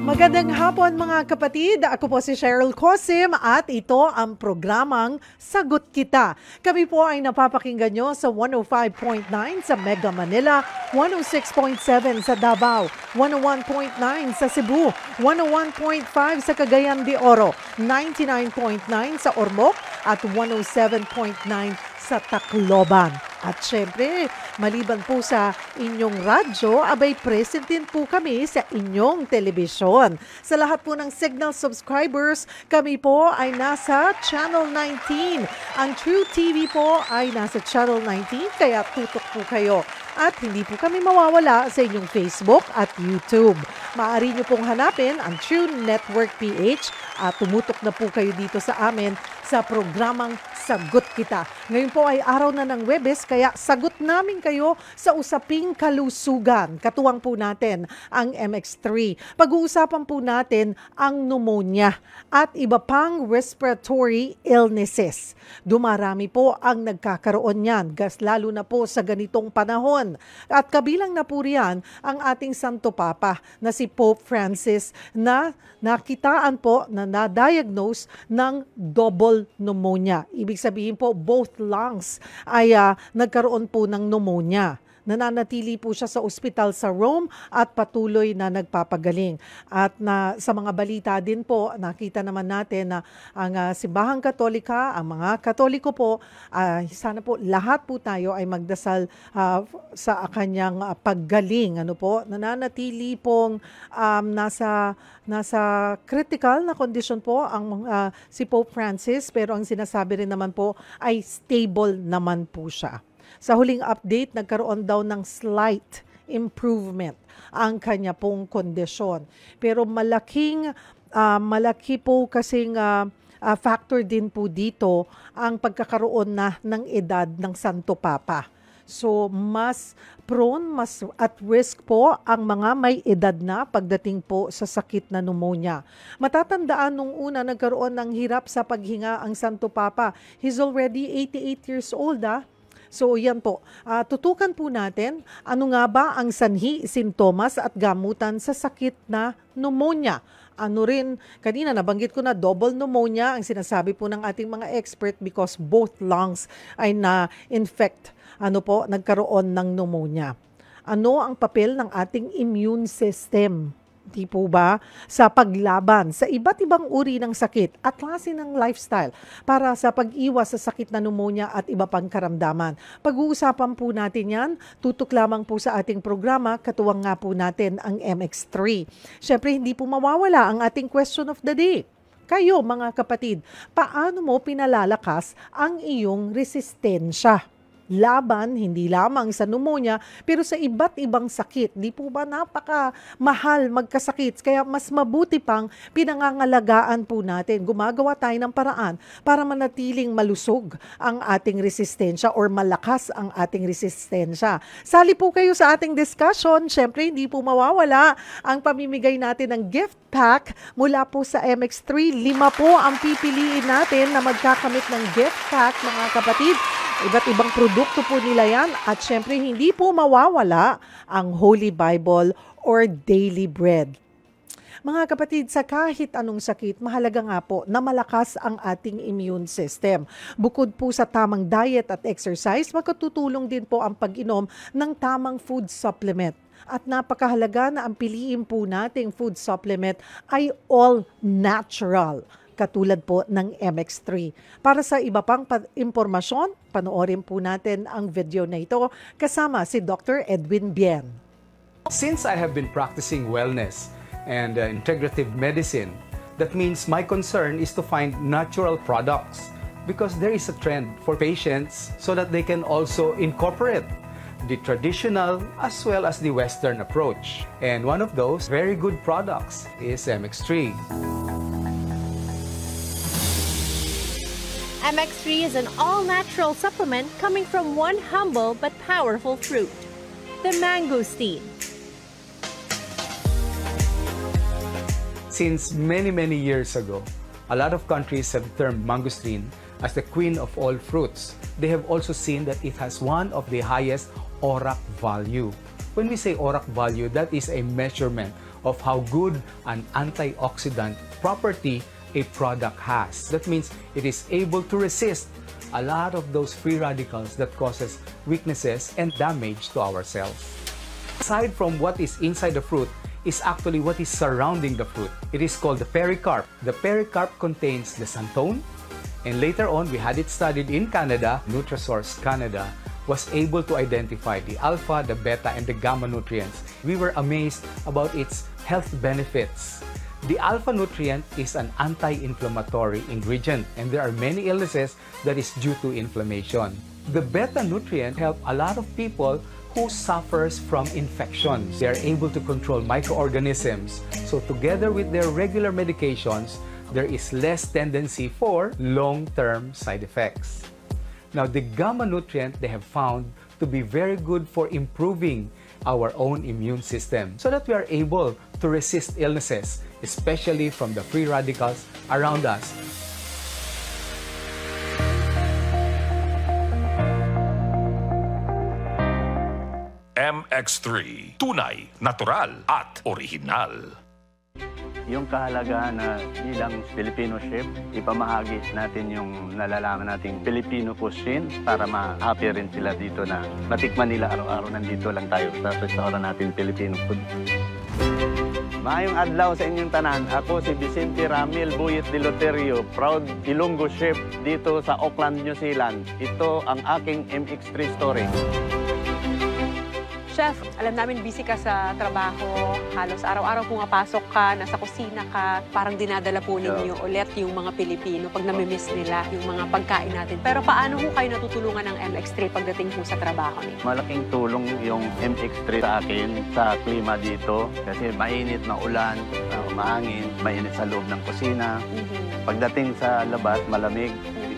Magandang hapon mga kapatid. Ako po si Cheryl Cosim at ito ang programang Sagot Kita. Kami po ay napapakinggan nyo sa 105.9 sa Mega Manila, 106.7 sa Davao, 101.9 sa Cebu, 101.5 sa Cagayan de Oro, 99.9 sa Ormoc at 107.9 sa Tacloban. At syempre, maliban po sa inyong radyo, abay present din po kami sa inyong telebisyon. Sa lahat po ng Signal subscribers, kami po ay nasa Channel 19. Ang True TV po ay nasa Channel 19, kaya tutok po kayo. At hindi po kami mawawala sa inyong Facebook at YouTube. Maaari nyo pong hanapin ang True Network PH at tumutok na po kayo dito sa amin sa programang Sagot Kita. Ngayon po ay araw na ng Huwebes, kaya sagot namin kayo sa usaping kalusugan. Katuwang po natin ang MX3. Pag-uusapan po natin ang pneumonia at iba pang respiratory illnesses. Dumarami po ang nagkakaroon niyan, lalo na po sa ganitong panahon. At kabilang na po riyan ang ating Santo Papa na si Pope Francis na nakitaan po na na-diagnose ng double pneumonia. Ibig sabihin po, both lungs ay nagkaroon po ng pneumonia. Nananatili po siya sa ospital sa Rome at patuloy na nagpapagaling. At sa mga balita din po, nakita naman natin na ang Simbahang Katolika, ang mga Katoliko po, sana po lahat po tayo ay magdasal sa kanyang paggaling. Nananatili pong nasa critical na kondisyon po ang si Pope Francis, pero ang sinasabi rin naman po ay stable naman po siya. Sa huling update, nagkaroon daw ng slight improvement ang kanya pong kondisyon. Pero malaki po kasing factor din po dito ang pagkakaroon na ng edad ng Santo Papa. So, mas prone, mas at risk po ang mga may edad na pagdating po sa sakit na pneumonia. Matatandaan nung una nagkaroon ng hirap sa paghinga ang Santo Papa. He's already 88 years old, So yan po, tutukan po natin ano nga ba ang sanhi, sintomas at gamutan sa sakit na pneumonia. Ano rin, kanina nabanggit ko na double pneumonia ang sinasabi po ng ating mga expert because both lungs ay na-infect, nagkaroon ng pneumonia. Ano ang papel ng ating immune system? Di po ba? Sa paglaban sa iba't ibang uri ng sakit at klase ng lifestyle para sa pag-iwas sa sakit na pneumonia at iba pang karamdaman. Pag-uusapan po natin yan, tutok lamang po sa ating programa, katuwang nga po natin ang MX3. Siyempre, hindi po mawawala ang ating question of the day. Kayo mga kapatid, paano mo pinalalakas ang iyong resistensya? Laban, hindi lamang sa pneumonia, pero sa iba't ibang sakit. Di po ba napaka-mahal magkasakit? Kaya mas mabuti pang pinangangalagaan po natin. Gumagawa tayo ng paraan para manatiling malusog ang ating resistensya or malakas ang ating resistensya. Sali po kayo sa ating discussion. Siyempre, hindi po mawawala ang pamimigay natin ng gift pack mula po sa MX3. 5 po ang pipiliin natin na magkakamit ng gift pack, mga kapatid. Iba't ibang produkto po nila yan at syempre hindi po mawawala ang Holy Bible or daily bread. Mga kapatid, sa kahit anong sakit, mahalaga nga po na malakas ang ating immune system. Bukod po sa tamang diet at exercise, makatutulong din po ang pag-inom ng tamang food supplement. At napakahalaga na ang piliin po nating food supplement ay all natural, katulad po ng MX3. Para sa iba pang impormasyon, panoorin po natin ang video na ito kasama si Dr. Edwin Bien. Since I have been practicing wellness and integrative medicine, that means my concern is to find natural products because there is a trend for patients so that they can also incorporate the traditional as well as the Western approach. And one of those very good products is MX3. MX3 is an all-natural supplement coming from one humble but powerful fruit, the mangosteen. Since many years ago, a lot of countries have termed mangosteen as the queen of all fruits. They have also seen that it has one of the highest ORAC value. When we say ORAC value, that is a measurement of how good an antioxidant property a product has. That means it is able to resist a lot of those free radicals that causes weaknesses and damage to our cells. Aside from what is inside the fruit, is actually what is surrounding the fruit. It is called the pericarp. The pericarp contains the xanthone, and later on, we had it studied in Canada. Nutrisource Canada was able to identify the alpha, the beta, and the gamma nutrients. We were amazed about its health benefits. The alpha nutrient is an anti-inflammatory ingredient, and there are many illnesses that is due to inflammation. The beta nutrient help a lot of people who suffers from infections. They are able to control microorganisms. So together with their regular medications, there is less tendency for long-term side effects. Now, the gamma nutrient they have found to be very good for improving our own immune system so that we are able to resist illnesses, especially from the free radicals around us. MX3, tunay, natural at original. Yung kahalagahan na bilang Filipino chef, ipamahagi natin yung nalalaman nating Filipino cuisine para ma-happy rin sila dito na matikman nila araw-araw. Nandito lang tayo sa restaurant natin, Filipino food. Maayong adlaw sa inyong tanan. Ako si Vicente Ramil Buyet de Loterio, proud Ilonggo chef dito sa Auckland, New Zealand. Ito ang aking MX3 story. Chef, alam namin busy ka sa trabaho, halos araw-araw pumapasok ka, nasa kusina ka, parang dinadala po ninyo ulit yung mga Pilipino pag namimiss nila yung mga pagkain natin. Pero paano ho kayo natutulungan ng MX3 pagdating po sa trabaho niyo? Malaking tulong yung MX3 sa akin sa klima dito kasi mainit na ulan, umahangin, mainit sa loob ng kusina. Pagdating sa labas, malamig.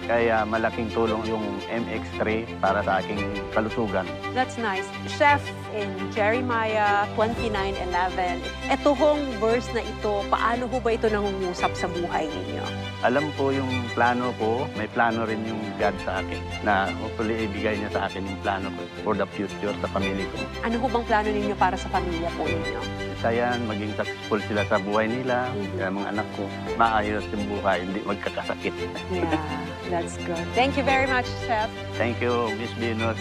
Kaya malaking tulong yung MX3 para sa aking kalusugan. That's nice. Chef, in Jeremiah 29:11, ito hong verse na ito, paano ho ba ito nangungusap sa buhay ninyo? Alam ko yung plano ko, may plano rin yung God sa akin na hopefully ibigay niya sa akin yung plano ko for the future sa pamilya ko. Ano ho bang plano ninyo para sa pamilya po ninyo? Isa yan, maging successful sila sa buhay nila, kaya mga anak ko, maayos yung buhay, hindi magkakasakit. Yeah, that's good. Thank you very much, Chef. Thank you, Miss Venus.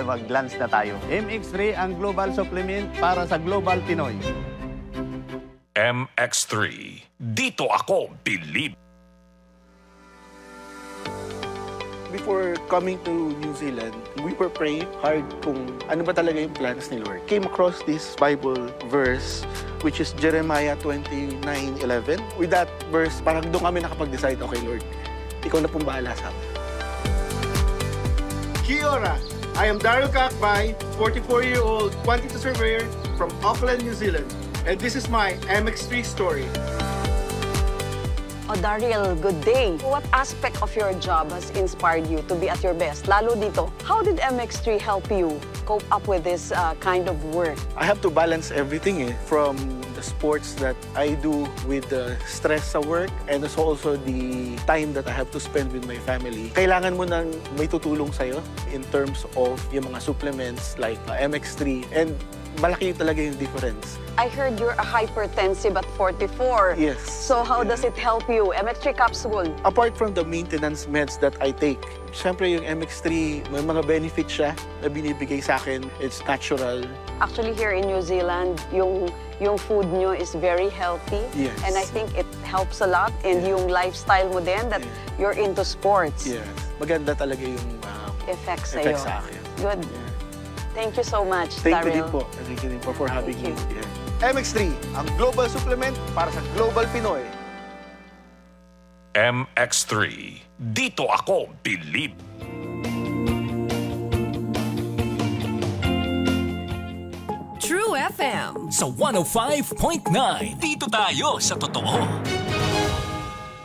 Mag-lunch na tayo. MX3 ang global supplement para sa Global Pinoy. MX3, dito ako believe. Before coming to New Zealand, we were praying hard kung ano ba talaga yung plans ni Lord. Came across this Bible verse, which is Jeremiah 29:11. With that verse, parang doon kami nakapag-decide, okay Lord, ikaw na pong bahala sa amin. Kia ora! I am Daryl Kakbay, 44-year-old quantity surveyor from Auckland, New Zealand. And this is my MX3 story. Oh, Daryl, good day. What aspect of your job has inspired you to be at your best? Lalo dito, how did MX3 help you cope up with this kind of work? I have to balance everything from the sports that I do with the stress sa work and also the time that I have to spend with my family. Kailangan mo nang may tutulong sa'yo in terms of yung mga supplements like MX3 and malaki talaga yung difference. I heard you're a hypertensive at 44. Yes. So how does it help you? MX3 capsule. Apart from the maintenance meds that I take, syempre yung MX3, may mga benefits siya na binibigay sa akin. It's natural. Actually, here in New Zealand, yung food nyo is very healthy. Yes. And I think it helps a lot. And yung lifestyle mo din, that you're into sports. Yes. Maganda talaga yung effects sa'yo. sa akin. Good. Yeah. Thank you so much, Thank Daryl. you din po. Thank you din po for having me. Thank you. Yeah. MX3, ang global supplement para sa Global Pinoy. MX3, dito ako believe. True FM sa 105.9. Dito tayo sa totoo.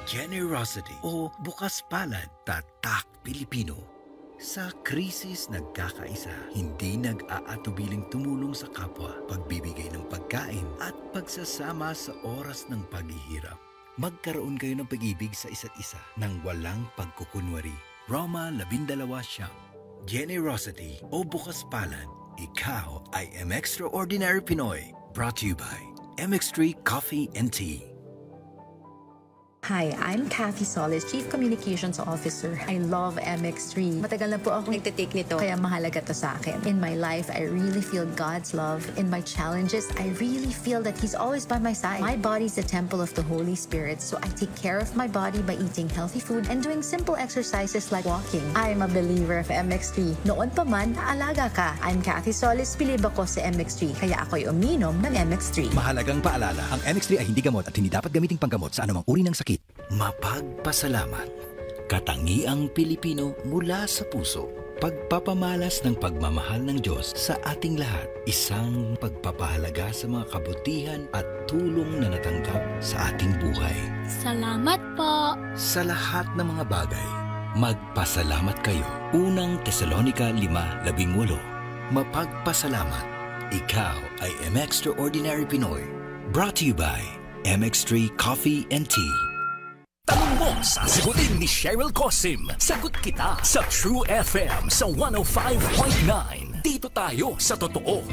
Generosity o bukas palad, tatak Pilipino. Sa krisis nagkakaisa, hindi nag-aatubiling tumulong sa kapwa, pagbibigay ng pagkain at pagsasama sa oras ng paghihirap. Magkaroon kayo ng pag-ibig sa isa't isa nang walang pagkukunwari. Roma 12:9. Generosity o bukas palad, ikaw ay Extraordinary Pinoy. Brought to you by MX3 Coffee and Tea. Hi, I'm Kathy Solis, Chief Communications Officer. I love MX3. Matagal na po ako nagtitake nito, kaya mahalaga to sa akin. In my life, I really feel God's love. In my challenges, I really feel that He's always by my side. My body's the temple of the Holy Spirit, so I take care of my body by eating healthy food and doing simple exercises like walking. I'm a believer of MX3. Noon pa man, naalaga ka. I'm Kathy Solis, bilib ako sa MX3, kaya ako'y uminom ng MX3. Mahalagang paalala, ang MX3 ay hindi gamot at hindi dapat gamiting panggamot sa anumang uri ng sakit. Mapagpasalamat. Katangiang Pilipino mula sa puso. Pagpapamalas ng pagmamahal ng Diyos sa ating lahat. Isang pagpapahalaga sa mga kabutihan at tulong na natanggap sa ating buhay. Salamat po. Sa lahat ng mga bagay, magpasalamat kayo. Unang Tesalonica 5:18. Mapagpasalamat. Ikaw ay MXtraordinary Pinoy. Brought to you by MX3 Coffee and Tea. Tanong mo, sasagutin ni Cheryl Cosim. Sagot kita sa True FM sa 105.9. Dito tayo sa totoo.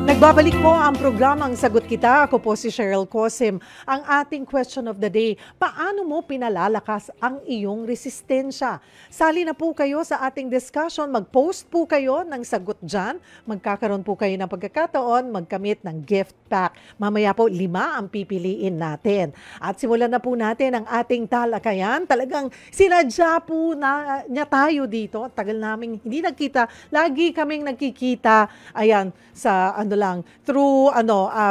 Nagbabalik po ang programang Sagot Kita. Ako po si Cheryl Cosim. Ang ating question of the day, paano mo pinalalakas ang iyong resistensya? Sali na po kayo sa ating discussion. Mag-post po kayo ng sagot dyan. Magkakaroon po kayo ng pagkakataon, magkamit ng gift pack. Mamaya po 5 ang pipiliin natin. At simulan na po natin ang ating talakayan. Talagang sinadya po na niya tayo dito. Tagal namin hindi nagkita. Lagi kaming nagkikita. Ayan, sa through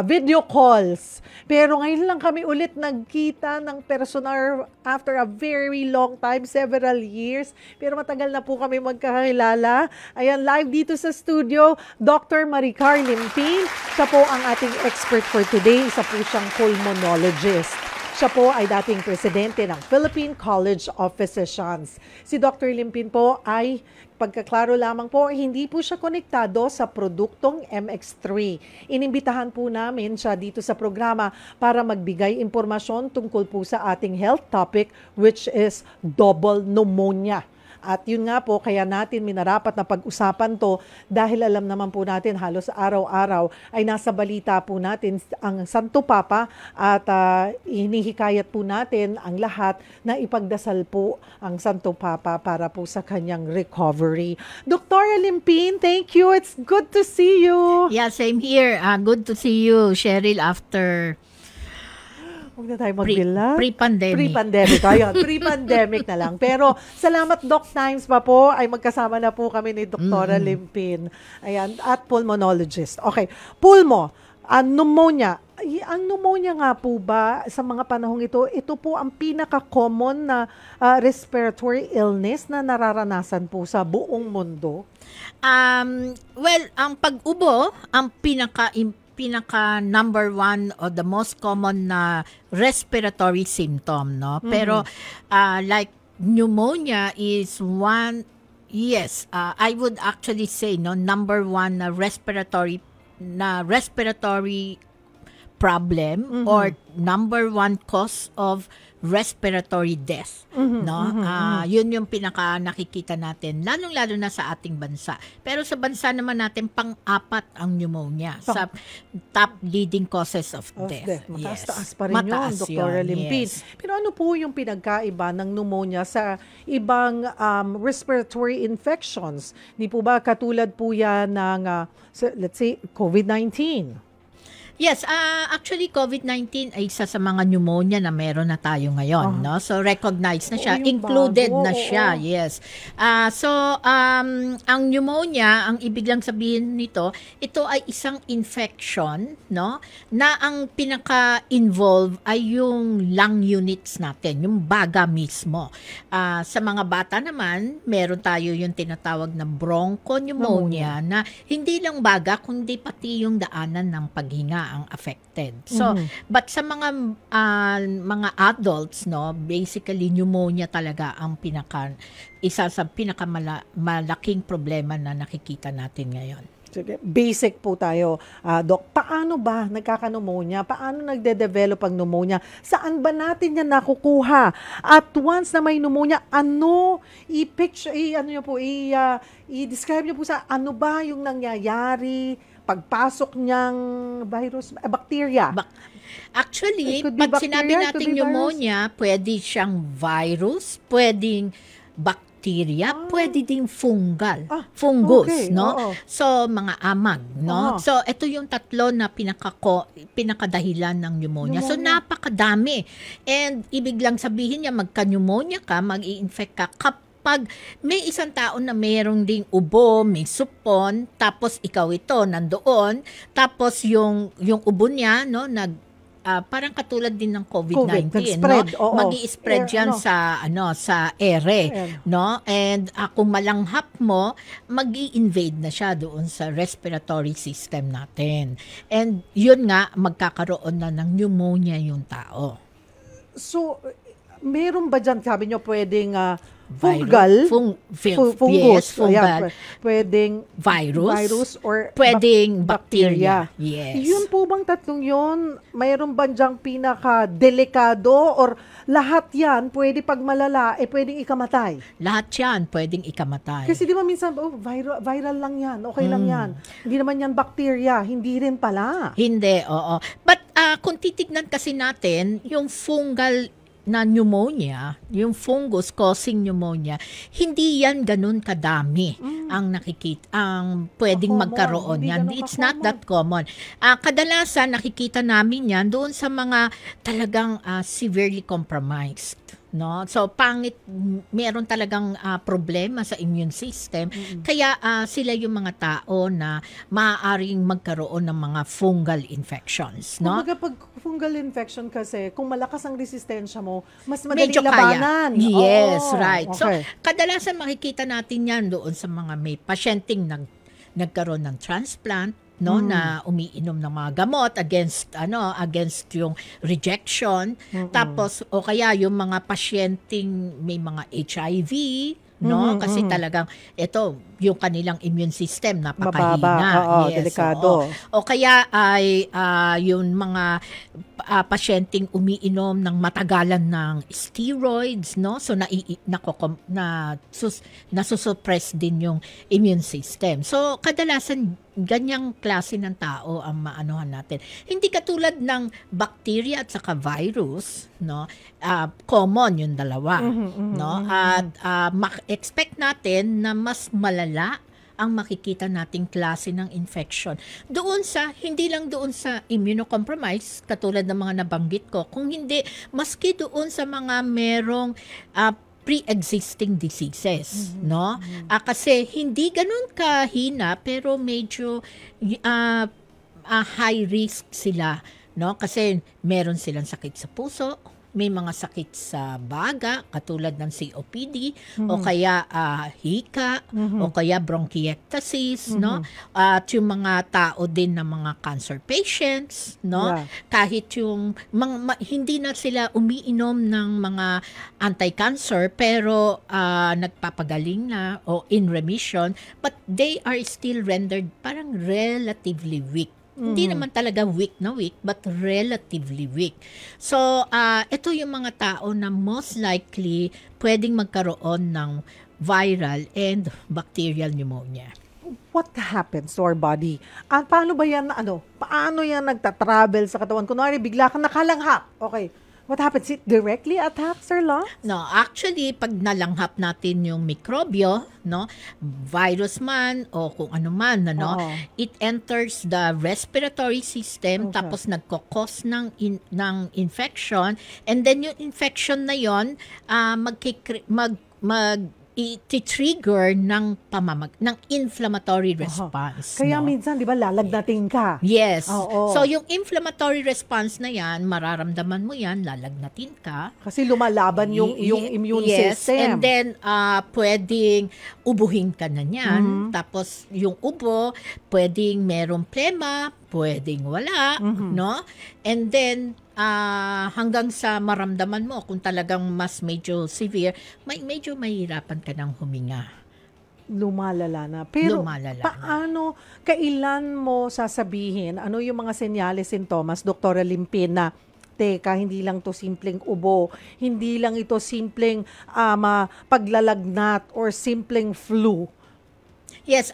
video calls. Pero ngayon lang kami ulit nagkita ng personal after a very long time, several years. Pero matagal na po kami magkakilala. Ayan, live dito sa studio, Dr. Maricar Limpin. Siya po ang ating expert for today. Isa po siyang pulmonologist. Siya po ay dating presidente ng Philippine College of Physicians. Si Dr. Limpin po ay, pagkaklaro lamang po, hindi po siya konektado sa produktong MX3. Inimbitahan po namin siya dito sa programa para magbigay impormasyon tungkol po sa ating health topic, which is double pneumonia. At yun nga po, kaya natin minarapat na pag-usapan to dahil alam naman po natin halos araw-araw ay nasa balita po natin ang Santo Papa at hinihikayat po natin ang lahat na ipagdasal po ang Santo Papa para po sa kanyang recovery. Dr. Limpin, thank you. It's good to see you. Yeah, same here. Good to see you, Cheryl, after... Huwag na tayo magbilang. Pre-pandemic. Pre-pandemic. Ayun, pre-pandemic na lang. Pero salamat Doc Times pa po ay magkasama na po kami ni Dr. Limpin. Ayan, at pulmonologist. Okay, pulmo, pneumonia. Ang pneumonia nga po ba sa mga panahong ito po ang pinaka-common na respiratory illness na nararanasan po sa buong mundo? Well, ang pag-ubo, ang pinaka number one or the most common na respiratory symptom, no? Pero like pneumonia is one, yes, I would actually say no, number one na respiratory problem or number one cause of respiratory death, no? Yun yung pinaka nakikita natin, lalong-lalo na sa ating bansa. Pero sa bansa naman natin, pang-apat ang pneumonia sa top leading causes of death. Mataas-taas pa rin yun, Dr. Limpin. Pero ano po yung pinagkaiba ng pneumonia sa ibang respiratory infections? Di po ba katulad po yan ng, let's say, COVID-19? Yes, actually COVID-19 ay isa sa mga pneumonia na meron na tayo ngayon, no? So recognized na siya, included na siya. Yes. Ang pneumonia, ang ibig lang sabihin nito, ito ay isang infection, no? Na ang pinaka-involve ay yung lung units natin, yung baga mismo. Sa mga bata naman, meron tayo yung tinatawag na bronchopneumonia na hindi lang baga kundi pati yung daanan ng paghinga ang affected. So, but sa mga adults, no, basically pneumonia talaga ang isa sa pinakamalaking problema na nakikita natin ngayon. Sige, basic po tayo, Doc. Paano ba nagkaka-pneumonia? Paano nagde-develop ang pneumonia? Saan ba natin yan nakukuha? At once na may pneumonia, i-describe niyo po sa ano ba yung nangyayari pagpasok niyang virus, bacteria? Actually, pag sinabi natin pneumonia, pwede siyang virus, pwedeng bacteria, pwede ding fungus, okay. no? Oo. So, mga amag, no? So, ito yung tatlo na pinakadahilan ng pneumonia. So, napakadami. And, ibig lang sabihin niya, magka-pneumonia ka, mag-i-infect ka kapag may isang tao na mayroong ding ubo, may supon, tapos ikaw ito, nandoon, tapos yung ubo niya, no, parang katulad din ng COVID-19, no? Magi-spread yan sa ere, no? And kung malanghap mo, magi-invade na siya doon sa respiratory system natin. And yun nga, magkakaroon na ng pneumonia yung tao. So, meron ba dyan, sabi nyo, pwedeng fungal, fungus, yes, fungal. Pwedeng virus or pwedeng bacteria. Yes. Yun po bang tatlong yun, mayroon ba dyang pinaka-delikado or lahat yan pwede pag malala, pwedeng ikamatay? Lahat yan pwedeng ikamatay. Kasi di ba minsan, viral lang yan, okay lang yan. Hindi naman yan bacteria, hindi rin pala. Hindi, oo. But kung titignan kasi natin, yung fungal na pneumonia, yung fungus causing pneumonia, hindi yan ganun kadami ang nakikita, ang pwedeng magkaroon yan. It's not that common. Kadalasan nakikita namin yan doon sa mga talagang severely compromised. No? So, meron talagang problema sa immune system. Kaya sila yung mga tao na maaaring magkaroon ng mga fungal infections. No? Pag fungal infection kasi, kung malakas ang resistensya mo, mas madaling medyo labanan. Kaya. Yes, right. Okay. So, kadalasan makikita natin yan doon sa mga may pasyenteng nagkaroon ng transplant, no, na umiinom ng mga gamot against yung rejection, tapos o kaya yung mga pasyenteng may mga HIV, no, kasi talagang ito yung kanilang immune system napakahina, yes, delikado. O kaya ay yung mga pasyenteng umiinom ng matagalan ng steroids, no, so nasusupress din yung immune system. So kadalasan ganyang klase ng tao ang maanuhan natin. Hindi katulad ng bacteria at saka virus, no? Common yung dalawa, no? At expect natin na mas malala ang makikita nating klase ng infection. Hindi lang doon sa immunocompromised, katulad ng mga nabanggit ko, kung hindi, maski doon sa mga merong pre-existing diseases, no? Kasi hindi ganun kahina, pero medyo high risk sila, no? Kasi meron silang sakit sa puso, may mga sakit sa baga, katulad ng COPD, o kaya hika, o kaya bronchiectasis, no? At yung mga tao din na mga cancer patients, no? Kahit yung hindi na sila umiinom ng mga anti-cancer, pero nagpapagaling na o in remission, but they are still rendered parang relatively weak. Hindi naman talaga weak na weak, but relatively weak. So, ito yung mga tao na most likely pwedeng magkaroon ng viral and bacterial pneumonia. What happens to our body? Paano ba yan, paano yan nagtatravel sa katawan? Kunwari, bigla kang nakalanghap. Okay. What happens? It directly attacks our lungs? No, actually, pag nalanghap natin yung mikrobyo, no, virus man o kung ano man, it enters the respiratory system, tapos nagkokos ng infection, and then yung infection na yon i-trigger ng inflammatory response. Kaya minsan, di ba, lalagnatin ka. Yes. So, yung inflammatory response na yan, mararamdaman mo yan, lalagnatin ka. Kasi lumalaban yung immune system. And then, pwedeng ubuhin ka na niyan. Tapos, yung ubo, pwedeng merong plema, pwedeng wala, no? And then, hanggang sa maramdaman mo kung talagang mas medyo severe, medyo mahirapan ka ng huminga. lumalala na. Pero Lumalala na. paano, kailan mo sasabihin, ano yung mga senyales, sintomas, Dr. Limpin, na teka, hindi lang to simpleng ubo, hindi lang ito simpleng paglalagnat or simpleng flu? Yes,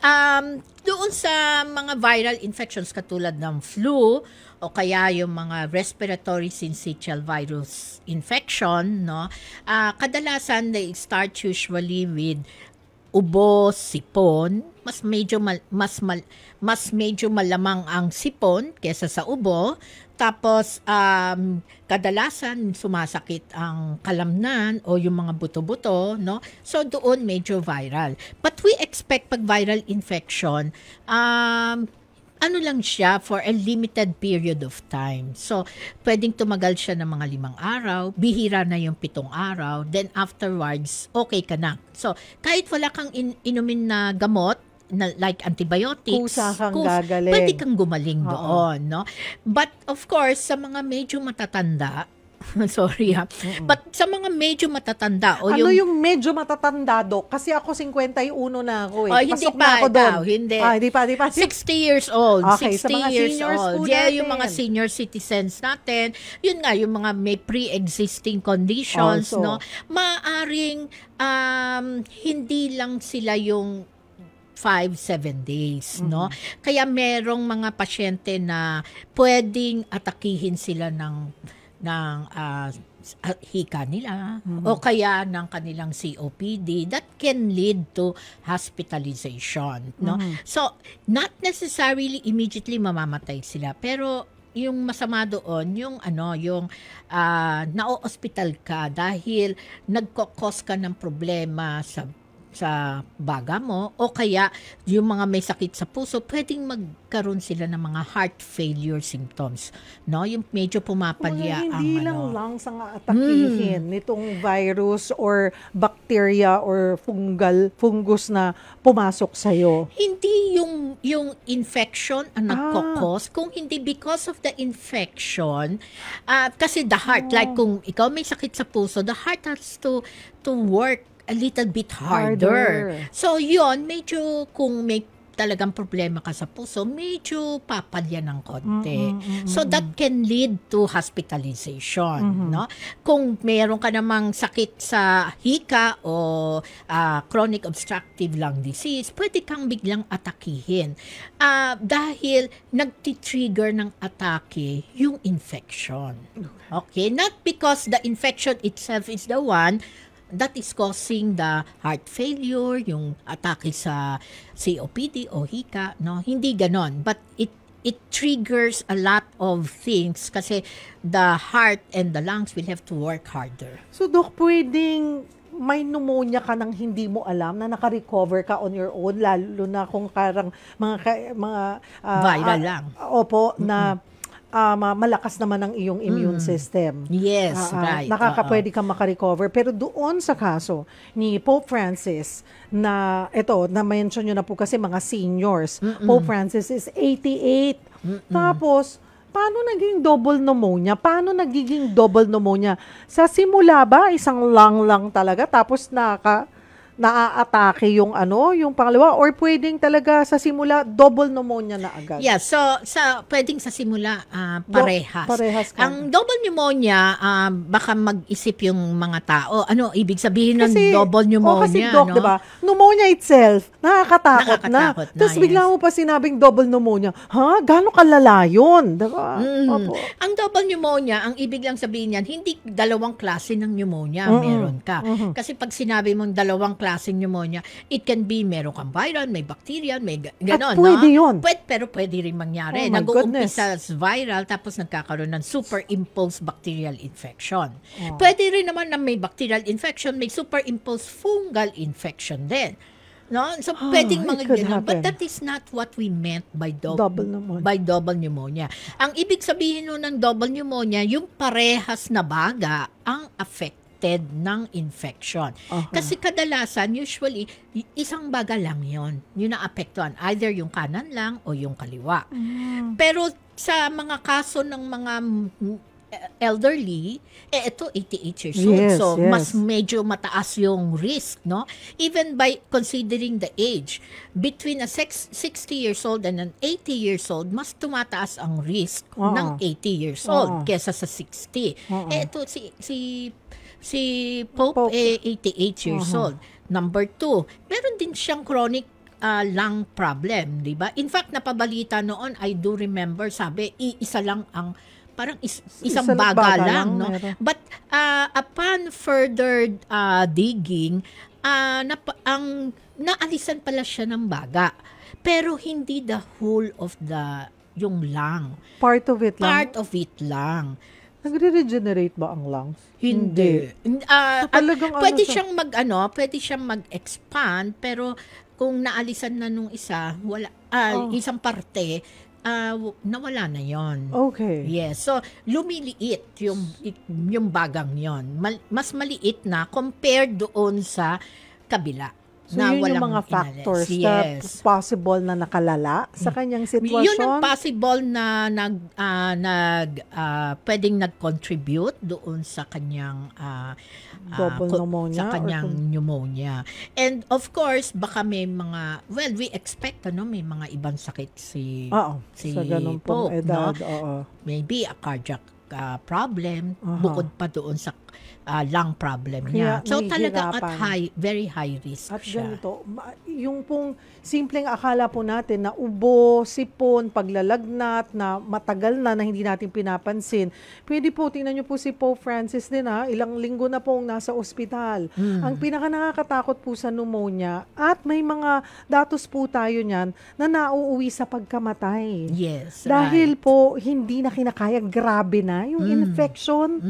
doon sa mga viral infections katulad ng flu o kaya yung mga respiratory syncytial virus infection, no? Kadalasan they start usually with ubo, sipon, mas medyo malamang ang sipon kaysa sa ubo. Tapos kadalasan sumasakit ang kalamnan o yung mga buto-buto, no? So doon medyo viral. But we expect pag viral infection, ano lang siya for a limited period of time. So, pwedeng tumagal siya ng mga 5 araw, bihira na yung 7 araw, then afterwards, okay ka na. So, kahit wala kang inumin na gamot, na like antibiotics, kusa kang gagaling. Pwede kang gumaling doon, no? But of course, sa mga medyo matatanda, sorry ha. But sa mga medyo matatanda o ano yung medyo matatanda, Dok? Kasi ako 51 na ako eh. Hindi Pasok pa na ako doon. Hindi. Hindi pa. 60 years old. Okay, 60 sa mga years seniors old. po Yeah, natin. yung mga senior citizens natin, yun nga, yung mga may pre-existing conditions, Also, no? Maaring hindi lang sila yung 5-7 days, no? Kaya merong mga pasyente na pwedeng atakihin sila ng hika nila o kaya ng kanilang COPD that can lead to hospitalization, no? So, not necessarily immediately mamamatay sila, pero yung masama doon, yung na-hospital ka dahil nagkokos ka ng problema sa baga mo o kaya yung mga may sakit sa puso, pwedeng magkaroon sila ng mga heart failure symptoms, no? Yung medyo pumapalya ang hindi lang lungs ang atakihin nitong virus or bacteria or fungus na pumasok sa'yo. Hindi yung infection ang nagkokos, kung hindi because of the infection, kasi the heart, like kung ikaw may sakit sa puso, the heart has to work a little bit harder. So, yun, medyo kung may talagang problema ka sa puso, medyo papalya ng konti. So, that can lead to hospitalization, no? Kung meron ka namang sakit sa hika o chronic obstructive lung disease, pwede kang biglang atakihin. Dahil nagtitrigger ng atake yung infection. Okay? Not because the infection itself is the one that is causing the heart failure, yung atake sa COPD o hika, no? Hindi ganon. But it triggers a lot of things kasi the heart and the lungs will have to work harder. So, Dok, pwedeng may pneumonia ka nang hindi mo alam na naka-recover ka on your own, lalo na kung karang mga viral lang. Opo, na malakas naman ang iyong immune system. Yes, right. Pwede kang makarecover. Pero doon sa kaso ni Pope Francis, na ito, na-mention nyo na po kasi mga seniors. Pope Francis is 88. Tapos, paano naging double pneumonia? Paano nagiging double pneumonia? Sa simula ba, isang lung lang talaga, tapos naaatake yung yung pangalawa, or pwedeng talaga sa simula double pneumonia na agad? Yeah, so pwedeng sa simula parehas. Parehas ka. Ang double pneumonia, baka mag-isip yung mga tao, ano ibig sabihin ng double pneumonia, kasi Doc, no? diba? Pneumonia itself, nakakatakot na. Tapos yes. bigla mo pa sinabing double pneumonia. Gano'ng kalala yun? Diba? Opo. Ang double pneumonia, ang ibig lang sabihin yan, hindi dalawang klase ng pneumonia meron ka. Kasi pag sinabi mong dalawang klaseng pneumonia, it can be meron kang viral, may bacterial, may ganon. At pwede yun. Pero pwede rin mangyari. Oh, nag-uumpisa sa viral, tapos nagkakaroon ng superimposed bacterial infection. Pwede rin naman na may bacterial infection, may superimposed fungal infection din. No? So, pwedeng mga ganun. But that is not what we meant by double pneumonia. Ang ibig sabihin nun ng double pneumonia, yung parehas na baga ang affected ng infection. Kasi kadalasan, usually, isang baga lang yun. Yun na apektuhan. Either yung kanan lang o yung kaliwa. Pero sa mga kaso ng mga elderly, ito 88 years old. Yes, So, yes. mas medyo mataas yung risk, no? Even by considering the age, between a 60 years old and an 80 years old, mas tumataas ang risk ng 80 years old kesa sa 60. Ito, si Pope, 88 years old. Number 2, meron din siyang chronic lung problem, di ba? In fact, napabalita noon, I do remember, sabi, isa lang ang parang isang baga lang, no? Meron. But upon further digging, ang naalisan pala siya ng baga. Pero hindi the whole of yung lung. Part of it lang? Part of it lang. Nagre-regenerate ba ang lungs? Hindi. Talagang Pwede siyang mag-expand, pero kung naalisan na nung isa, wala, isang parte, nawala na yon. Okay. Yes. So, lumiliit yung bagang yon. Mas maliit na compared doon sa kabila. So, yun yung mga factors na possible na nakalala sa kanyang sitwasyon? Yun ang possible na pwedeng nag-contribute doon sa kanyang double pneumonia? Sa kanyang pneumonia. And of course, baka may mga, we expect, may mga ibang sakit si sa ganun pong Pope, edad. no? Maybe a cardiac problem, bukod pa doon sa lung problem niya. So talaga very high risk at siya. Ganito, yung pong simpleng akala po natin na ubo, sipon, paglalagnat, na matagal na hindi natin pinapansin. Pwede po, tingnan niyo po si Pope Francis din ilang linggo na pong nasa ospital. Ang pinaka nakakatakot po sa pneumonia at may mga datos po tayo niyan na nauuwi sa pagkamatay. Yes. Dahil po hindi na kinakaya, grabe na yung infection.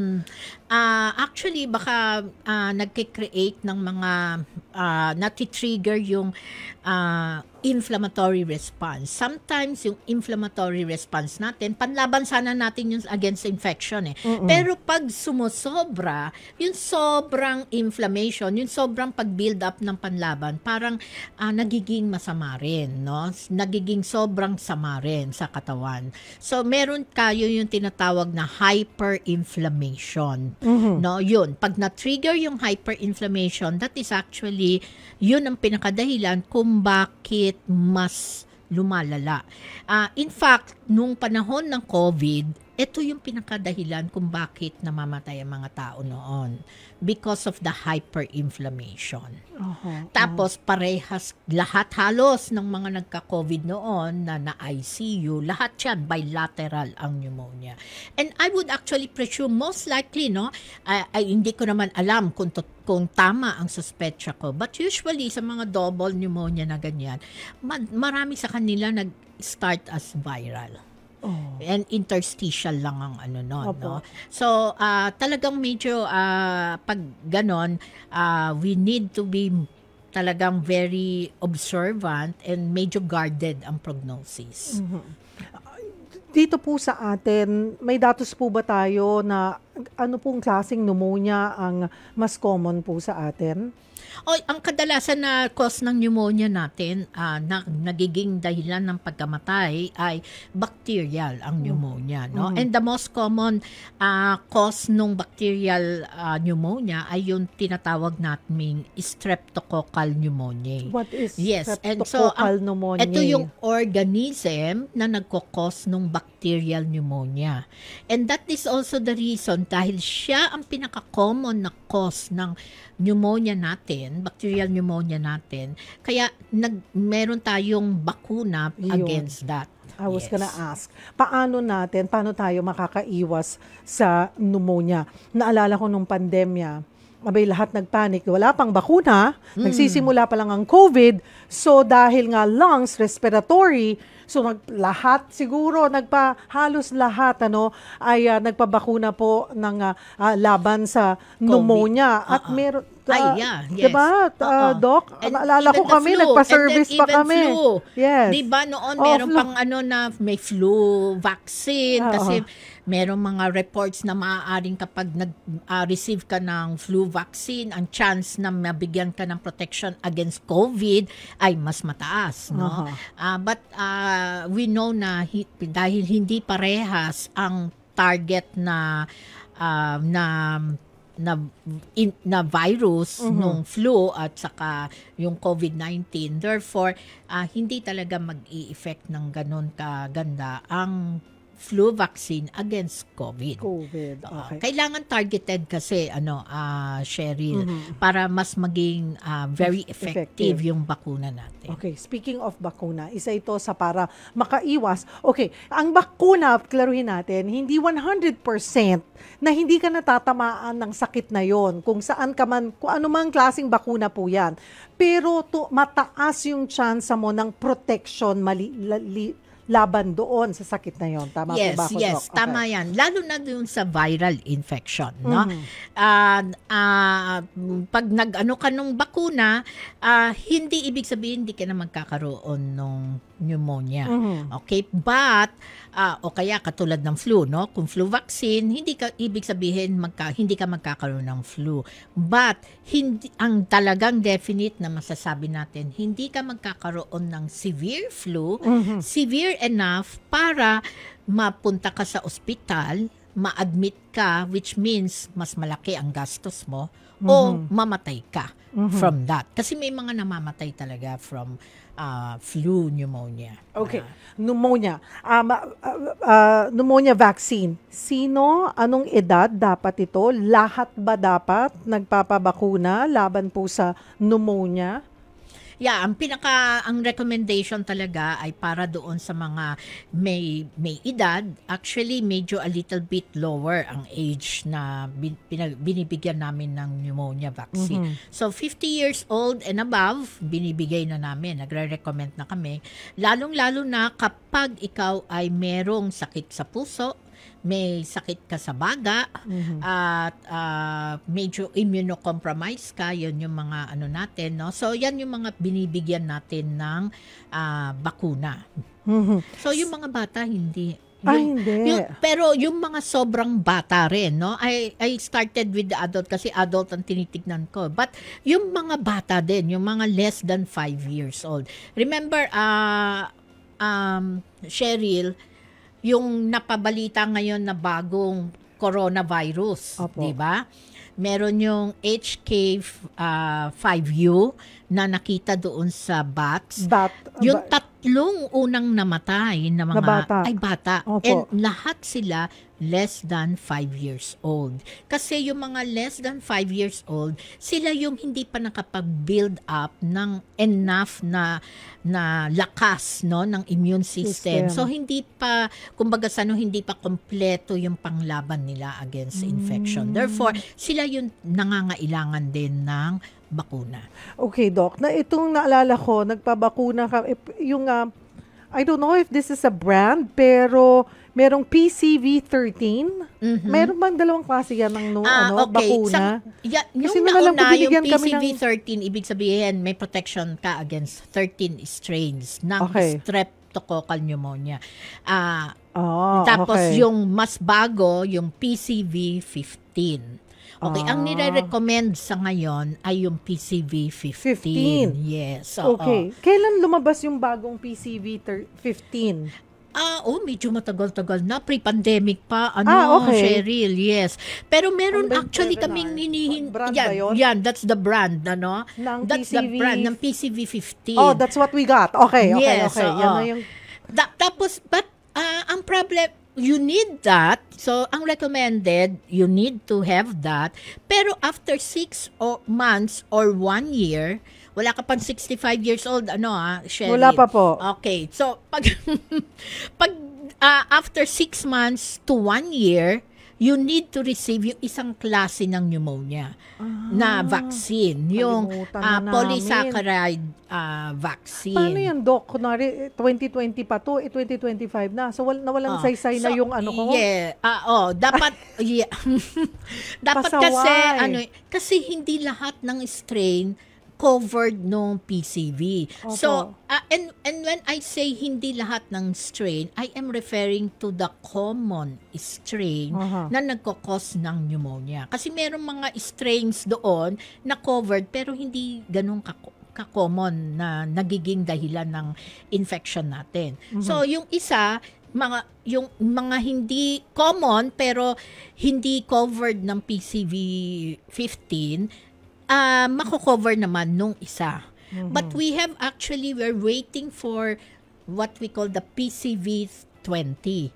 Actually, baka nagkikreate ng mga nati-trigger yung inflammatory response. Sometimes yung inflammatory response natin, panlaban sana natin yung against infection Pero pag sumusobra, yung sobrang inflammation, yung sobrang pag-build up ng panlaban, parang nagiging masama rin, no? Nagiging sobrang sama rin sa katawan. So meron tayo yung tinatawag na hyperinflammation. No, yun. Pag na-trigger yung hyperinflammation, that is actually yun ang pinakadahilan kung bakit mas lumalala. In fact, nung panahon ng COVID, ito yung pinakadahilan kung bakit namamatay ang mga tao noon. Because of the hyperinflammation. Tapos parehas, lahat halos ng mga nagka-COVID noon na ICU, lahat yan bilateral ang pneumonia. And I would actually presume most likely, hindi ko naman alam kung tama ang suspetsya ko. But usually sa mga double pneumonia na ganyan, marami sa kanila nag-start as viral. And interstitial lang ang no? So, talagang medyo, pag ganon, we need to be talagang very observant and medyo guarded ang prognosis. Dito po sa atin, may datos po ba tayo na ano pong klaseng pneumonia ang mas common po sa atin? Ang kadalasan na cause ng pneumonia natin na nagiging dahilan ng pagkamatay ay bacterial ang pneumonia, no? And the most common cause ng bacterial pneumonia ay yung tinatawag nating streptococcal pneumonia. What is streptococcal pneumonia? Ito yung organism na nagko-cause ng bacterial pneumonia. And that is also the reason dahil siya ang pinaka-common na cause ng pneumonia natin, bacterial pneumonia natin. Kaya meron tayong bakuna against that. I was gonna ask, paano tayo makakaiwas sa pneumonia? Naalala ko nung pandemya, lahat nagpanic. Wala pang bakuna, nagsisimula pa lang ang COVID. So dahil nga lungs, respiratory, so lahat siguro halos lahat ay nagpabakuna po ng laban sa pneumonia at meron yes. Diba, Doc? Naalala ko kami, nagpa-service pa kami. Flu. Yes. Diba noon, meron pang na may flu vaccine kasi merong mga reports na maaaring kapag nag-receive ka ng flu vaccine, ang chance na mabigyan ka ng protection against COVID ay mas mataas, no? But we know na dahil hindi parehas ang target na na virus nung flu at saka yung COVID-19. Therefore, hindi talaga mag-i-effect ng ganun kaganda ang flu vaccine against COVID. Okay. Kailangan targeted kasi Cheryl, para mas maging very effective yung bakuna natin. Okay, speaking of bakuna, isa ito sa para makaiwas. Okay, ang bakuna, klaruhin natin, hindi 100% na hindi ka natatamaan ng sakit na yon. Kung saan ka man, kung anumang klaseng bakuna po yan. Pero mataas yung chance mo ng protection laban doon sa sakit na yon. Tama po ba ako, Doc? Okay. Tama yan. Lalo na doon sa viral infection. No? Pag nag-ano ka nung bakuna, hindi ibig sabihin hindi ka na magkakaroon ng pneumonia. Okay? But, o kaya katulad ng flu, no? Kung flu vaccine, hindi ka ibig sabihin hindi ka magkakaroon ng flu. But, ang talagang definite na masasabi natin, hindi ka magkakaroon ng severe flu, severe enough para mapunta ka sa ospital, ma-admit ka, which means mas malaki ang gastos mo, o mamatay ka from that. Kasi may mga namamatay talaga from flu pneumonia. Okay. Pneumonia. Pneumonia vaccine. Sino, anong edad dapat ito? Lahat ba dapat nagpapabakuna laban po sa pneumonia? Yeah, ang recommendation talaga ay para doon sa mga may edad. Actually, medyo a little bit lower ang age na binibigyan namin ng pneumonia vaccine. So 50 years old and above, binibigay na namin, nagre-recommend na kami. Lalong-lalo na kapag ikaw ay merong sakit sa puso, may sakit ka sa baga, at medyo immunocompromised ka, yun yung mga natin, no? So, yan yung mga binibigyan natin ng bakuna. So, yung mga bata, hindi. Hindi. Pero yung mga sobrang bata rin, no? I started with the adult kasi adult ang tinitignan ko. But yung mga bata din, yung mga less than 5 years old. Remember, Cheryl, yung napabalita ngayon na bagong coronavirus, di ba? Meron yung HK5U na nakita doon sa bats. Yung tatlong unang namatay na mga bata. And lahat sila less than 5 years old. Kasi yung mga less than 5 years old, sila yung hindi pa nakapag-build up ng enough na lakas, no, ng immune system. So hindi pa, kumbaga hindi pa kompleto yung panglaban nila against infection. Therefore, sila yung nangangailangan din ng bakuna. Okay, Doc. Itong naalala ko, nagpabakuna ka, yung I don't know if this is a brand, pero merong PCV13. Meron bang dalawang klase yan ng bakuna? Yung nauna, yung PCV13, ibig sabihin may protection ka against 13 strains ng streptococcal pneumonia. Tapos yung mas bago, yung PCV15. Okay, ang nire-recommend sa ngayon ay yung PCV15. Yes. Okay. Kailan lumabas yung bagong PCV15? Medyo matagal-tagal na. Pre-pandemic pa. Cheryl, yes. Pero meron actually kaming brand ba yun? Yan, that's the brand, That's the brand ng PCV15. Oh, that's what we got. Okay. Yes, Yan na yung... Tapos, but ang problem, you need that. So, ang recommended, you need to have that. Pero after 6 months or 1 year, wala ka pang 65 years old, Cheryl? Wala pa po. Okay. So, pag after 6 months to 1 year, you need to receive yung isang klase ng pneumonia na vaccine. Yung polysaccharide vaccine. Paano yan, Doc? Kunwari, 2020 pa to, 2025 na. So, nawalang saysay na yung ko? Yeah. Dapat, dapat kasi hindi lahat ng strain covered nung PCV. So, and when I say hindi lahat ng strain, I am referring to the common strain na nagkakos ng pneumonia. Kasi merong mga strains doon na covered pero hindi ganun ka-common na nagiging dahilan ng infection natin. So, yung isa, yung mga hindi common pero hindi covered ng PCV 15, mako-cover naman nung isa. But we're waiting for what we call the PCV 20.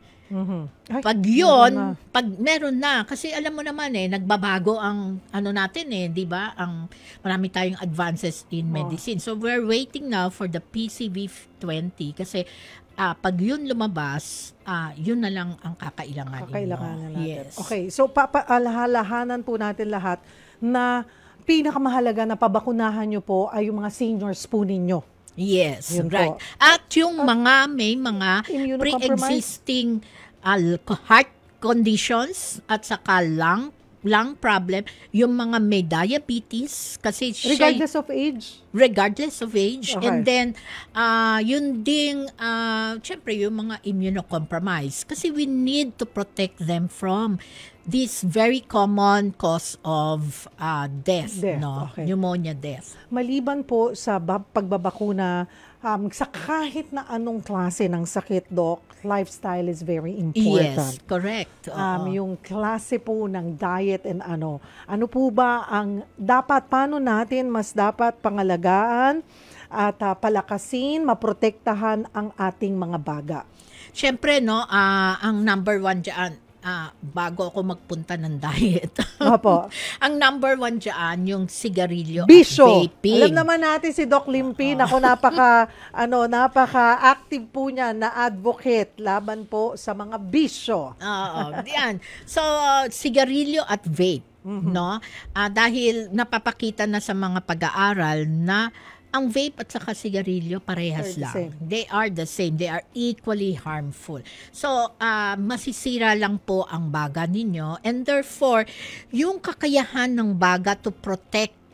Pag yun, pag meron na, kasi alam mo naman nagbabago ang natin di ba? Marami tayong advances in medicine. So we're waiting now for the PCV 20 kasi pag yun lumabas, yun na lang ang kakailanganin natin. Yes. Okay, so papaalalahanan po natin lahat na pinakamahalaga na pabakunahan nyo po ay yung mga seniors po ninyo. Yes, Yun right. po. At yung may mga pre-existing heart conditions at saka lung problem, yung mga may diabetes kasi regardless of age. Okay. And then yun ding syempre yung mga immunocompromised kasi we need to protect them from this very common cause of death. No? Okay. Pneumonia death. Maliban po sa pagbabakuna, sa kahit na anong klase ng sakit, Doc, lifestyle is very important. Yes, correct. Yung klase po ng diet and ano po ba ang paano natin mas dapat pangalagaan at palakasin, maprotektahan ang ating mga baga? Siyempre, ang number one dyan, bago ako magpunta ng diet. Opo. Ang number one dyan, yung sigarilyo Bisyo. at vaping. Alam naman natin si Doc Limpy, napaka-active po niya na advocate laban po sa mga bisyo. Oo, yan. So, sigarilyo at vape, no? Dahil napapakita na sa mga pag-aaral na ang vape at saka sigarilyo parehas lang. They are the same. They are equally harmful. So, masisira lang po ang baga ninyo and therefore, yung kakayahan ng baga to protect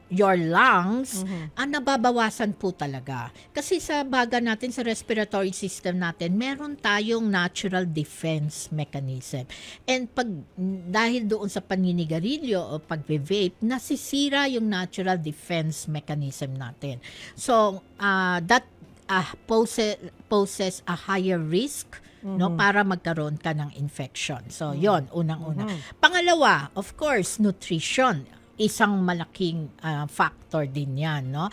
your lungs, nababawasan po talaga. Kasi sa baga natin, sa respiratory system natin, meron tayong natural defense mechanism. And dahil doon sa paninigarilyo o pag-vape, nasisira yung natural defense mechanism natin. So, that poses a higher risk para magkaroon ka ng infection. So, yon unang-una. Pangalawa, of course, nutrition. Isang malaking factor din yan, no?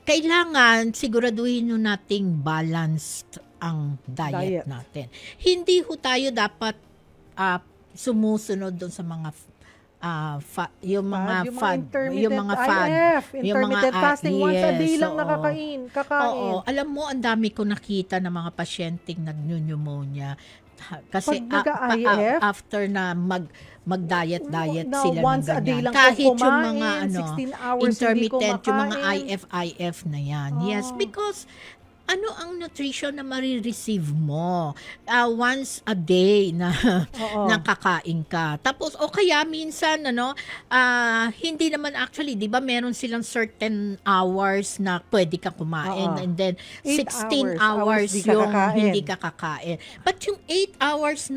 Kailangan siguraduhin nyo nating balanced ang diet natin. Hindi ho tayo dapat sumusunod doon sa mga yung mga intermittent fasting, once a day lang kakain. Oo, alam mo, ang dami ko nakita ng mga pasyenteng nag-pneumonia. Kasi after na mag-diet sila once ng a day ganyan. lang Kahit kumain, yung mga 16 hours intermittent, yung mga hindi IF na yan. Yes, because ano ang nutrition na marireceive mo? Once a day na nakakain ka. Tapos, o kaya minsan, hindi naman actually, di ba meron silang certain hours na pwede ka kumain and then 16 hours yung hindi ka kakain. But yung 8 hours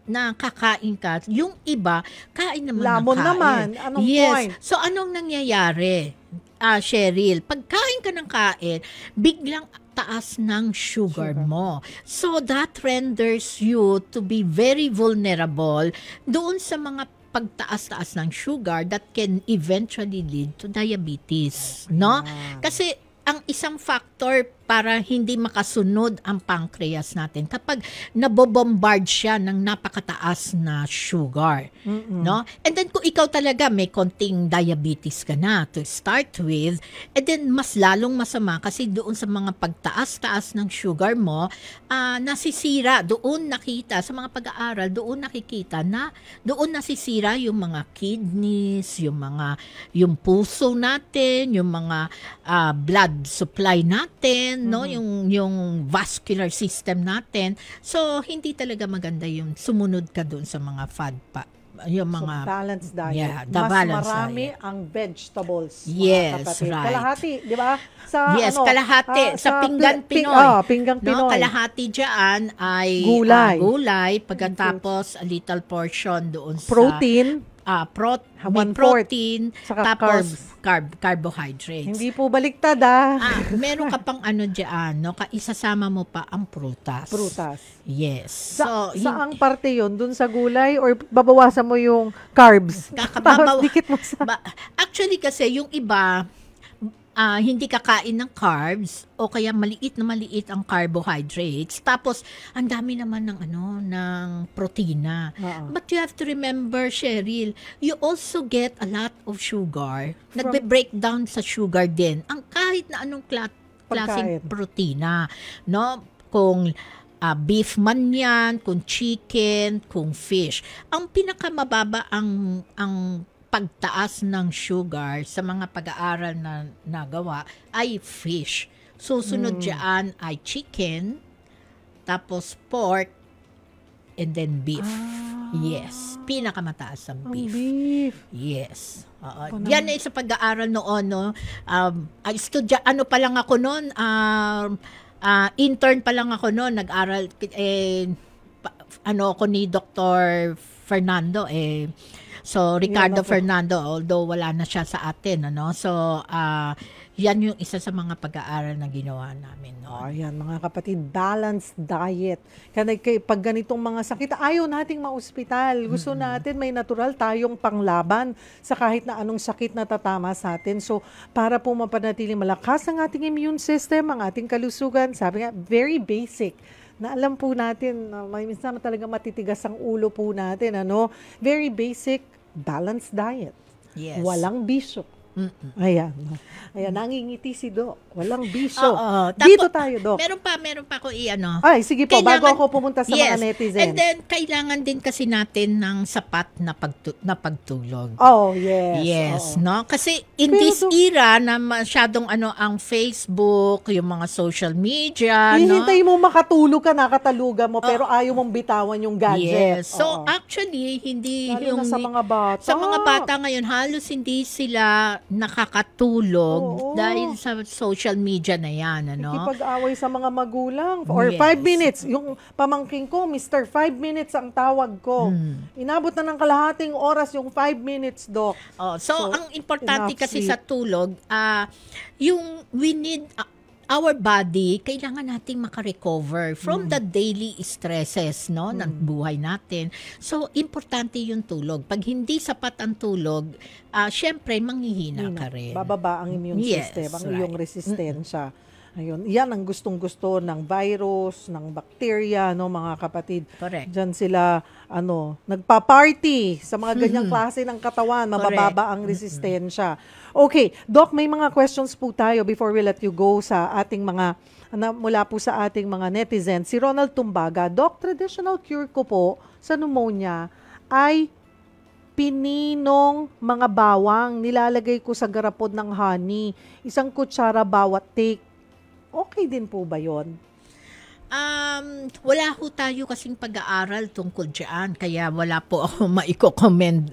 na kakain ka, yung iba, kain naman lamon naman. Anong point? So, anong nangyayari? Cheryl, pagkain ka ng kain, biglang taas ng sugar mo. So that renders you to be very vulnerable doon sa mga pagtaas-taas ng sugar that can eventually lead to diabetes, no? Kasi ang isang factor para hindi makasunod ang pancreas natin kapag nabobombard siya ng napakataas na sugar, no? And then kung ikaw talaga may konting diabetes ka na to start with, and then mas lalong masama kasi doon sa mga pagtaas-taas ng sugar mo, nasisira, doon nakita sa mga pag-aaral, doon nakikita na doon nasisira yung mga kidneys, yung puso natin, yung mga blood supply natin, no, yung vascular system natin. So hindi talaga maganda yung sumunod ka doon sa mga yung mga balanced diet. Yeah, mas balanced marami diet. ang vegetables. Yes, kapatid. right. Kalahati, di ba? Kalahati. Sa pinggan Pinoy. Pinggang Pinoy. Kalahati dyan ay gulay. Gulay. Pagkatapos, a little portion doon protein. One-fourth. protein, Saka tapos carbohydrates. Hindi po baliktad Meron ka pang ano diyan, no? Isasama mo pa ang prutas. Yes. Saang parte 'yon? Dun sa gulay or babawasan mo yung carbs? Dikit mo sa... Actually kasi yung iba hindi kakain ng carbs o kaya maliit ang carbohydrates. Tapos ang dami naman ng protina. But you have to remember, Cheryl, you also get a lot of sugar. Nagbe-breakdown sa sugar din. Ang kahit na anong klaseng protina, no? Kung beef man yan, kung chicken, kung fish. Ang pinakamababa ang pagtaas ng sugar sa mga pag-aaral na nagawa ay fish. Susunod dyan ay chicken, tapos pork, and then beef. Yes. Pinakamataas ang beef. Yes. Yan ay sa pag-aaral noon, no? Ano pa lang ako noon, intern pa lang ako noon, nag-aral, ako ni Dr. Fernando, So, Ricardo Fernando, although wala na siya sa atin, So, yan yung isa sa mga pag-aaral na ginawa namin. Yan, mga kapatid, balanced diet. Pag ganitong mga sakit, ayaw nating ma-ospital. Gusto natin may natural tayong panglaban sa kahit na anong sakit na tatama sa atin. So, para po mapanatiling malakas ang ating immune system, ang ating kalusugan, sabi nga, very basic. Na alam po natin, may minsan talaga matitigas ang ulo po natin, Very basic, balanced diet. Yes. Walang bisyo. Ayan, nangingiti si Doc. Walang bisyo. Dito tayo, Doc. Meron pa ako Ay, sige po, bago ako pumunta sa mga netizens. And then, kailangan din kasi natin ng sapat na pagtulog. Yes, no? Kasi in this era na masyadong ang Facebook, yung mga social media, hihintay mo makatulog ka, nakatalugan mo, pero ayaw mong bitawan yung gadget. Yes. So, actually, hindi lalo na sa mga bata. Sa mga bata ngayon, halos hindi sila nakakatulog dahil sa social media na yan, Ikipag-away sa mga magulang. Or 5 minutes. Yung pamangking ko, Mr. 5 minutes ang tawag ko. Inabot na ng kalahating oras yung 5 minutes, Doc. So, ang importante kasi sa tulog, we need... Our body, kailangan nating makarecover from the daily stresses, ng buhay natin. So, importante yung tulog. Pag hindi sapat ang tulog, syempre, manghihina ka rin. Bababa ang immune system, ang iyong resistensya. Ayun, yan ang gustong-gusto ng virus, ng bacteria, mga kapatid. Correct. Diyan sila, nagpa-party sa mga ganyang klase ng katawan, mabababa ang resistensya. Okay, Doc, may mga questions po tayo before we let you go sa ating mga, mula po sa ating mga netizens. Si Ronald Tumbaga, Doc, traditional cure ko po sa pneumonia ay pininong mga bawang. Nilalagay ko sa garapon ng honey. 1 kutsara bawat take. Okay din po ba yon? Wala ho tayo kasing pag-aaral tungkol dyan, kaya wala po akong maiko-comment.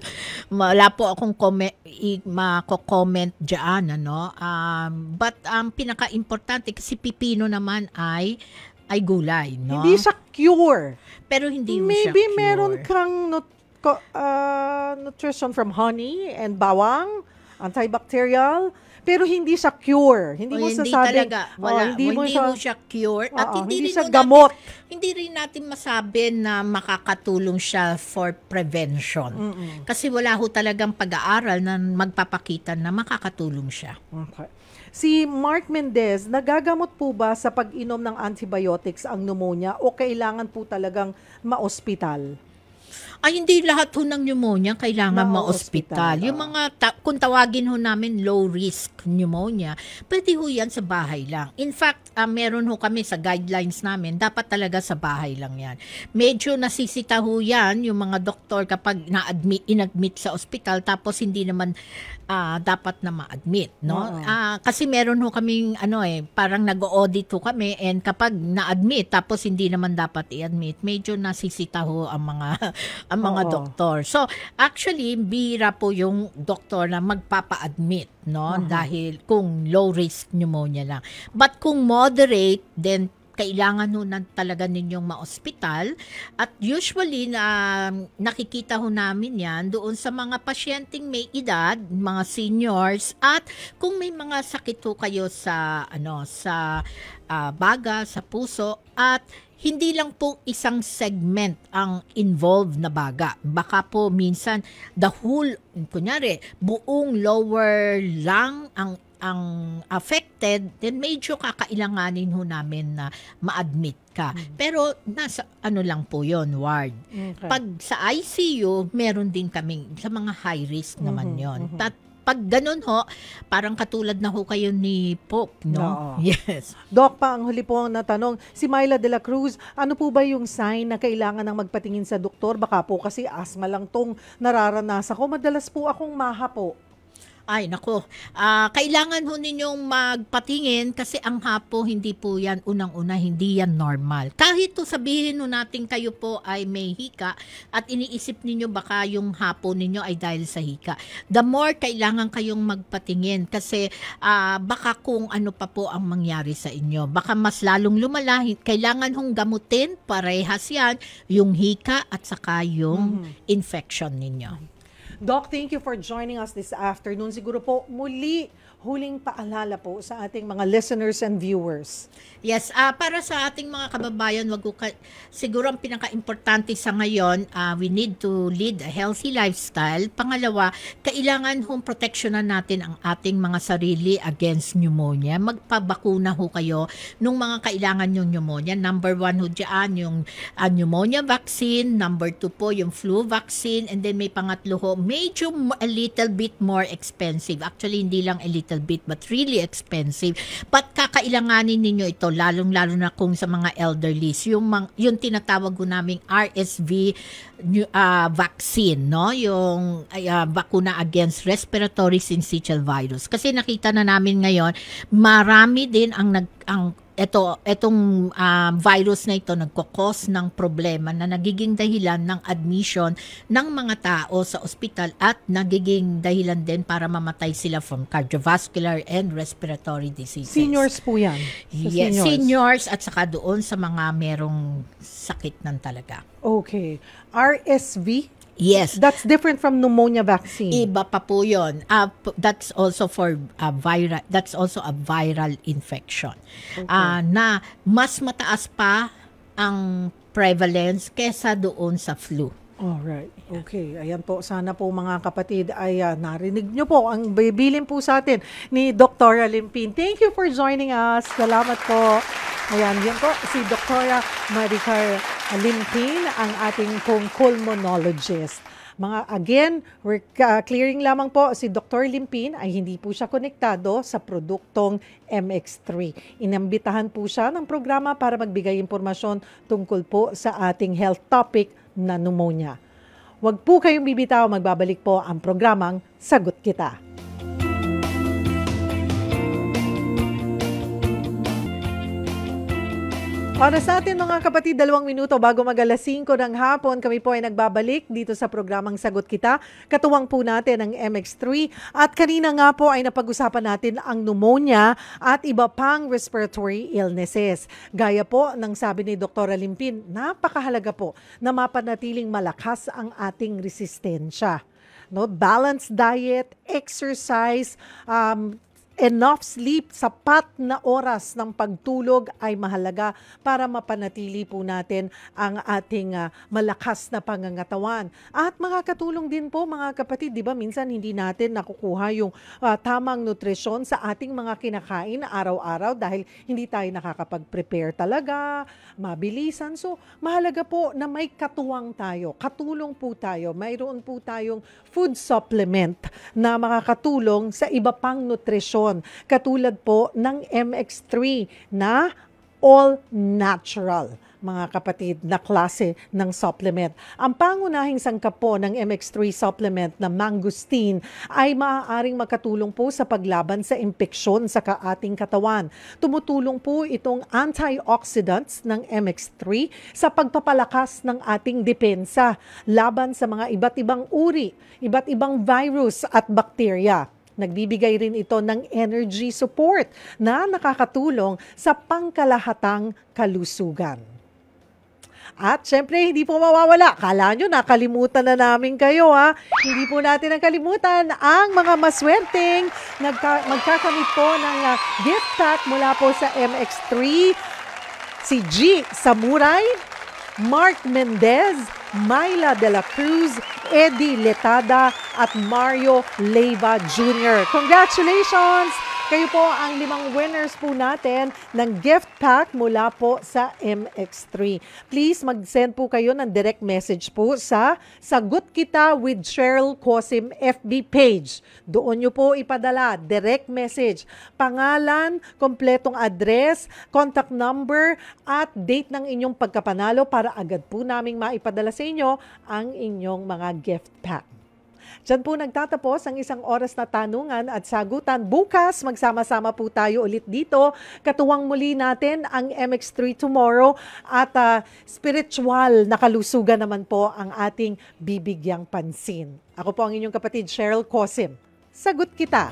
Wala po akong mako-comment dyan, But ang pinaka-importante, kasi pipino naman ay gulay, Hindi siya cure. Pero hindi siya cure. Maybe meron kang nutrition from honey and bawang, antibacterial, pero hindi siya cure. Hindi mo sasabing, talaga. Hindi mo siya cure. At hindi siya gamot. Hindi rin natin masabi na makakatulong siya for prevention. Kasi wala ho talagang pag-aaral na magpapakita na makakatulong siya. Okay. Si Mark Mendez, nagagamot po ba sa pag-inom ng antibiotics ang pneumonia o kailangan po talagang ma-ospital? Hindi lahat ho ng pneumonia kailangan ma-ospital. Yung mga, kung tawagin ho namin low risk pneumonia, pwede ho yan sa bahay lang. In fact, meron ho kami sa guidelines namin, dapat talaga sa bahay lang yan. Medyo nasisita ho yan, yung mga doktor kapag inadmit sa ospital, tapos hindi naman dapat na ma-admit, kasi meron ho kaming parang nag-audit ho kami, and kapag na-admit tapos hindi naman dapat i-admit, medyo nasisita ho ang mga doktor. So actually bira po yung doktor na magpapa-admit, dahil kung low risk pneumonia lang. But kung moderate, then kailangan ho na talaga ninyong ma-ospital. At usually, nakikita ho namin yan doon sa mga pasyenteng may edad, mga seniors, at kung may mga sakit ho kayo sa baga, sa puso, at hindi lang po isang segment ang involved na baga. Baka po minsan the whole, kunyari, buong lower lung ang affected, then medyo kakailanganin ho namin na ma-admit ka. Pero nasa lang po yon, ward. Okay. Pag sa ICU, meron din kaming sa mga high risk naman yon. Pag ganun ho, parang katulad na ho kayo ni Pope, no? Yes. Doc, pa ang huli po na tanong, si Myla de la Cruz, ano po ba yung sign na kailangan ng magpatingin sa doktor? Baka po kasi asthma lang tong nararanasan ko. Madalas po akong maha po. Ay, nako. Kailangan ho ninyong magpatingin kasi ang hapo, hindi po yan, unang-una, hindi yan normal. Kahit to sabihin ho natin kayo po ay may hika at iniisip ninyo baka yung hapo ninyo ay dahil sa hika. The more kailangan kayong magpatingin kasi baka kung ano pa po ang mangyari sa inyo. Baka mas lalong lumala. Kailangan hong gamutin, parehas yan, yung hika at saka yung infection ninyo. Doc, thank you for joining us this afternoon. Siguro po muli, huling paalala po sa ating mga listeners and viewers. Yes, para sa ating mga kababayan, siguro ang pinaka-importante sa ngayon, we need to lead a healthy lifestyle. Pangalawa, kailangan hong proteksyonan natin ang ating mga sarili against pneumonia. Magpabakuna ho kayo nung mga kailangan yung pneumonia. Number 1 ho dyan, yung pneumonia vaccine. Number 2 po, yung flu vaccine. And then may pangatlo ho, medyo a little bit more expensive. Actually, hindi lang a little bit, but really expensive. But kakailanganin ninyo ito, lalong-lalo na kung sa mga elderlies, yung tinatawag ko naming RSV vaccine, no? Yung bakuna against respiratory syncytial virus. Kasi nakita na namin ngayon, marami din itong virus na ito nagkukos ng problema na nagiging dahilan ng admission ng mga tao sa ospital at nagiging dahilan din para mamatay sila from cardiovascular and respiratory diseases. Seniors po yan? Yes, seniors at saka doon sa mga merong sakit ng talaga. Okay. RSV? Yes. That's different from pneumonia vaccine. Iba pa po 'yon. That's also for viral. That's also a viral infection. Okay. Na mas mataas pa ang prevalence kesa doon sa flu. Alright. Okay. Ayan po. Sana po mga kapatid ay narinig nyo po ang bibilin po sa atin ni Dr. Limpin. Thank you for joining us. Salamat po. Ayan, yan po si Dr. Maricar Limpin, ang ating pulmonologist. Again, we're clearing lamang po, si Dr. Limpin ay hindi po siya konektado sa produktong MX3. Inambitahan po siya ng programa para magbigay impormasyon tungkol po sa ating health topic na pneumonia. Huwag po kayong bibitaw, magbabalik po ang programang Sagot Kita. Para sa atin mga kapatid, 2 minuto bago mag-alas 5 ng hapon, kami po ay nagbabalik dito sa programang Sagot Kita. Katuwang po natin ang MX3 at kanina nga po ay napag-usapan natin ang pneumonia at iba pang respiratory illnesses. Gaya po ng sabi ni Dr. Limpin, napakahalaga po na mapanatiling malakas ang ating resistensya. No? Balanced diet, exercise, enough sleep, sapat na oras ng pagtulog ay mahalaga para mapanatili po natin ang ating malakas na pangangatawan. At makakatulong din po mga kapatid, di ba minsan hindi natin nakukuha yung tamang nutrisyon sa ating mga kinakain araw-araw dahil hindi tayo nakakapag-prepare talaga, mabilisan. So mahalaga po na may katuwang tayo, katulong po tayo, mayroon po tayong food supplement na makakatulong sa iba pang nutrisyon. Katulad po ng MX3 na all natural, mga kapatid, na klase ng supplement. Ang pangunahing sangkap po ng MX3 supplement na mangosteen ay maaaring makatulong po sa paglaban sa impeksyon sa ating katawan. Tumutulong po itong antioxidants ng MX3 sa pagpapalakas ng ating depensa laban sa mga iba't ibang uri, iba't ibang virus at bakterya. Nagbibigay rin ito ng energy support na nakakatulong sa pangkalahatang kalusugan. At syempre, hindi po mawawala. Kala nyo, nakalimutan na namin kayo ha. Hindi po natin nakalimutan ang mga maswerteng magkakamit po ng gift pack mula po sa MX3. Si G. Samurai, Mark Mendez, Myla De La Cruz, Eddie Letada at Mario Leiva Jr. Congratulations! Kayo po ang 5 winners po natin ng gift pack mula po sa MX3. Please mag-send po kayo ng direct message po sa Sagot Kita with Cheryl Cosim FB page. Doon nyo po ipadala direct message, pangalan, kompletong address, contact number at date ng inyong pagkapanalo para agad po naming maipadala sa inyo ang inyong mga gift pack. Diyan po nagtatapos ang 1 oras na tanungan at sagutan. Bukas, magsama-sama po tayo ulit dito. Katuwang muli natin ang MX3 tomorrow at spiritual na kalusugan naman po ang ating bibigyang pansin. Ako po ang inyong kapatid, Cheryl Cosim. Sagot Kita!